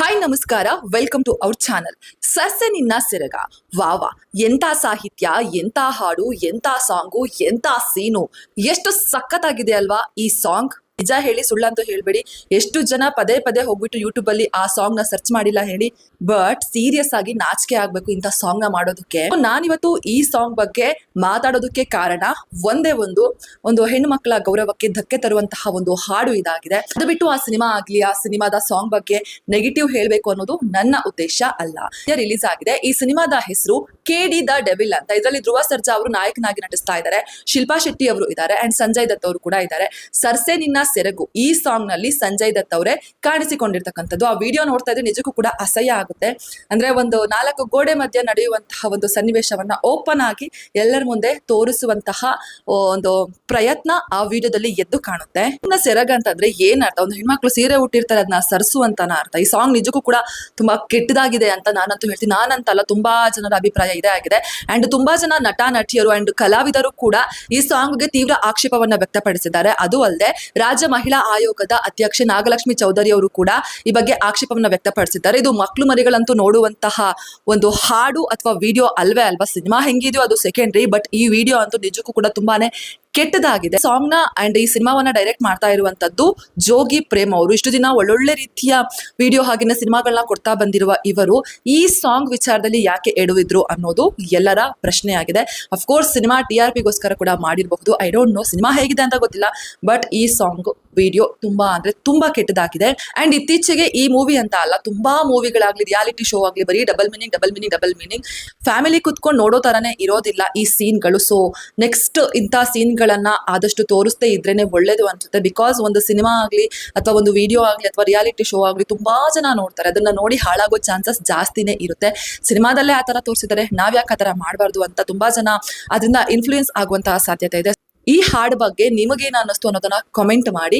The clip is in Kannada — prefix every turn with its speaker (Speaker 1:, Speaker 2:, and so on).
Speaker 1: ಹಾಯ್ ನಮಸ್ಕಾರ, ವೆಲ್ಕಮ್ ಟು ಅವರ್ ಚಾನಲ್. ಸಸ್ಯ ನಿನ್ನ ಸೆರಗ. ವಾವ, ಎಂತ ಸಾಹಿತ್ಯ, ಎಂತ ಹಾಡು, ಎಂತ ಸಾಂಗು, ಎಂತ ಸೀನು. ಎಷ್ಟು ಸಖತ್ತಾಗಿದೆ ಅಲ್ವಾ ಈ ಸಾಂಗ್. ನಿಜ ಹೇಳಿ ಸುಳ್ಳಂತೂ ಹೇಳ್ಬೇಡಿ, ಎಷ್ಟು ಜನ ಪದೇ ಪದೇ ಹೋಗ್ಬಿಟ್ಟು ಯೂಟ್ಯೂಬ್ ಅಲ್ಲಿ ಆ ಸಾಂಗ್ ನ ಸರ್ಚ್ ಮಾಡಿಲ್ಲ ಹೇಳಿ. ಬಟ್ ಸೀರಿಯಸ್ ಆಗಿ ನಾಚಿಕೆ ಆಗ್ಬೇಕು ಇಂಥ ಸಾಂಗ್ ನ ಮಾಡೋದಕ್ಕೆ. ನಾನಿವತ್ತು ಈ ಸಾಂಗ್ ಬಗ್ಗೆ ಮಾತಾಡೋದಕ್ಕೆ ಕಾರಣ ಒಂದೇ ಒಂದು ಹೆಣ್ಣು ಮಕ್ಕಳ ಗೌರವಕ್ಕೆ ಧಕ್ಕೆ ತರುವಂತಹ ಒಂದು ಹಾಡು ಇದಾಗಿದೆ. ಅದು ಬಿಟ್ಟು ಆ ಸಿನಿಮಾ ಆಗ್ಲಿ, ಆ ಸಿನಿಮಾದ ಸಾಂಗ್ ಬಗ್ಗೆ ನೆಗೆಟಿವ್ ಹೇಳ್ಬೇಕು ಅನ್ನೋದು ನನ್ನ ಉದ್ದೇಶ ಅಲ್ಲ. ರಿಲೀಸ್ ಆಗಿದೆ. ಈ ಸಿನಿಮಾದ ಹೆಸರು KD ದ ಡೆವಿಲ್ ಅಂತ. ಇದರಲ್ಲಿ ಧ್ರುವ ಸರ್ಜಾ ಅವರು ನಾಯಕನಾಗಿ ನಟಿಸ್ತಾ ಇದ್ದಾರೆ. ಶಿಲ್ಪಾ ಶೆಟ್ಟಿ ಅವರು ಇದ್ದಾರೆ ಅಂಡ್ ಸಂಜಯ್ ದತ್ ಅವರು ಕೂಡ ಇದ್ದಾರೆ. ಸರ್ಸೆ ನಿನ್ನ ಸೆರಗು ಈ ಸಾಂಗ್ ನಲ್ಲಿ ಸಂಜಯ್ ದತ್ ಅವರೇ ಕಾಣಿಸಿಕೊಂಡಿರ್ತಕ್ಕಂಥದ್ದು. ಆ ವಿಡಿಯೋ ನೋಡ್ತಾ ಇದ್ರೆ ನಿಜಕ್ಕೂ ಕೂಡ ಅಸಹ್ಯ ಆಗುತ್ತೆ. ಅಂದ್ರೆ ಒಂದು 4 ಗೋಡೆ ಮಧ್ಯೆ ನಡೆಯುವಂತಹ ಒಂದು ಸನ್ನಿವೇಶವನ್ನ ಓಪನ್ ಆಗಿ ಎಲ್ಲರ ಮುಂದೆ ತೋರಿಸುವಂತಹ ಒಂದು ಪ್ರಯತ್ನ ಆ ವಿಡಿಯೋದಲ್ಲಿ ಎದ್ದು ಕಾಣುತ್ತೆ. ಇನ್ನ ಸೆರಗ ಅಂತಂದ್ರೆ ಏನ್ ಅರ್ಥ? ಒಂದು ಹೆಣ್ಮಕ್ಳು ಸೀರೆ ಉಟ್ಟಿರ್ತಾರೆ, ಅದನ್ನ ಸರ್ಸು ಅಂತಾನ ಅರ್ಥ. ಈ ಸಾಂಗ್ ನಿಜಕ್ಕೂ ಕೂಡ ತುಂಬಾ ಕೆಟ್ಟದಾಗಿದೆ ಅಂತ ನಾನಂತೂ ಹೇಳ್ತೀನಿ. ನಾನಂತಲ್ಲ, ತುಂಬಾ ಜನರ ಅಭಿಪ್ರಾಯ ಇದೇ ಆಗಿದೆ. ಅಂಡ್ ತುಂಬಾ ಜನ ನಟ ನಟಿಯರು ಅಂಡ್ ಕಲಾವಿದರು ಕೂಡ ಈ ಸಾಂಗ್ಗೆ ತೀವ್ರ ಆಕ್ಷೇಪವನ್ನ ವ್ಯಕ್ತಪಡಿಸಿದ್ದಾರೆ. ಅದು ಅಲ್ಲದೆ ರಾಜ್ಯ ಮಹಿಳಾ ಆಯೋಗದ ಅಧ್ಯಕ್ಷೆ ನಾಗಲಕ್ಷ್ಮಿ ಚೌಧರಿ ಅವರು ಕೂಡ ಈ ಬಗ್ಗೆ ಆಕ್ಷೇಪವನ್ನ ವ್ಯಕ್ತಪಡಿಸಿದ್ದಾರೆ. ಇದು ಮಕ್ಕಳು ಮರಿಗಳಂತೂ ನೋಡುವಂತಹ ಒಂದು ಹಾಡು ಅಥವಾ ವಿಡಿಯೋ ಅಲ್ವೇ ಅಲ್ವಾ. ಸಿನಿಮಾ ಹೆಂಗಿದೆಯೋ ಅದು ಸೆಕೆಂಡ್ರಿ, ಬಟ್ ಈ ವಿಡಿಯೋ ಅಂತೂ ನಿಜಕ್ಕೂ ಕೂಡ ತುಂಬಾನೇ ಕೆಟ್ಟದಾಗಿದೆ. ಸಾಂಗ್ ನ ಅಂಡ್ ಈ ಸಿನಿಮಾವನ್ನ ಡೈರೆಕ್ಟ್ ಮಾಡ್ತಾ ಇರುವಂತದ್ದು ಜೋಗಿ ಪ್ರೇಮ್ ಅವರು. ಇಷ್ಟು ದಿನ ಒಳ್ಳೊಳ್ಳೆ ರೀತಿಯ ವಿಡಿಯೋ ಹಾಗೆನ ಸಿನಿಮಾಗಳನ್ನ ಕೊಡ್ತಾ ಬಂದಿರುವ ಇವರು ಈ ಸಾಂಗ್ ವಿಚಾರದಲ್ಲಿ ಯಾಕೆ ಎಡವಿದ್ರು ಅನ್ನೋದು ಎಲ್ಲರ ಪ್ರಶ್ನೆ ಆಗಿದೆ. ಅಫ್ಕೋರ್ಸ್ ಸಿನಿಮಾ TRP ಗೋಸ್ಕರ ಕೂಡ ಮಾಡಿರಬಹುದು, ಐ ಡೋಂಟ್ ನೋ. ಸಿನಿಮಾ ಹೇಗಿದೆ ಅಂತ ಗೊತ್ತಿಲ್ಲ, ಬಟ್ ಈ ಸಾಂಗ್ ವಿಡಿಯೋ ತುಂಬಾ ಅಂದ್ರೆ ತುಂಬಾ ಕೆಟ್ಟದಾಗಿದೆ. ಅಂಡ್ ಇತ್ತೀಚೆಗೆ ಈ ಮೂವಿ ಅಂತ ಅಲ್ಲ, ತುಂಬಾ ಮೂವಿಗಳಾಗ್ಲಿ, ರಿಯಾಲಿಟಿ ಶೋ ಆಗ್ಲಿ, ಬರೀ ಡಬಲ್ ಮೀನಿಂಗ್ ಫ್ಯಾಮಿಲಿ ಕುತ್ಕೊಂಡು ನೋಡೋ ತರನೇ ಇರೋದಿಲ್ಲ ಈ ಸೀನ್ಗಳು. ಸೊ ನೆಕ್ಸ್ಟ್ ಇಂಥ ಸೀನ್ಗಳನ್ನ ಆದಷ್ಟು ತೋರಿಸ್ತೇ ಇದ್ರೇನೆ ಒಳ್ಳೇದು ಅನ್ಸುತ್ತೆ. ಬಿಕಾಸ್ ಒಂದು ಸಿನಿಮಾ ಆಗ್ಲಿ ಅಥವಾ ಒಂದು ವಿಡಿಯೋ ಆಗ್ಲಿ ಅಥವಾ ರಿಯಾಲಿಟಿ ಶೋ ಆಗ್ಲಿ ತುಂಬಾ ಜನ ನೋಡ್ತಾರೆ. ಅದನ್ನ ನೋಡಿ ಹಾಳಾಗೋ ಚಾನ್ಸಸ್ ಜಾಸ್ತಿನೇ ಇರುತ್ತೆ. ಸಿನಿಮಾದಲ್ಲೇ ಆ ತರ ತೋರಿಸಿದರೆ ನಾವ್ಯಾಕೆ ಆ ತರ ಮಾಡಬಾರ್ದು ಅಂತ ತುಂಬಾ ಜನ ಅದರಿಂದ ಇನ್ಫ್ಲೂಯೆನ್ಸ್ ಆಗುವಂತಹ ಸಾಧ್ಯತೆ ಇದೆ. ಈ ಹಾಡ್ ಬಗ್ಗೆ ನಿಮಗೇನು ಅನ್ನಿಸ್ತು ಅನ್ನೋದನ್ನ ಕಾಮೆಂಟ್ ಮಾಡಿ.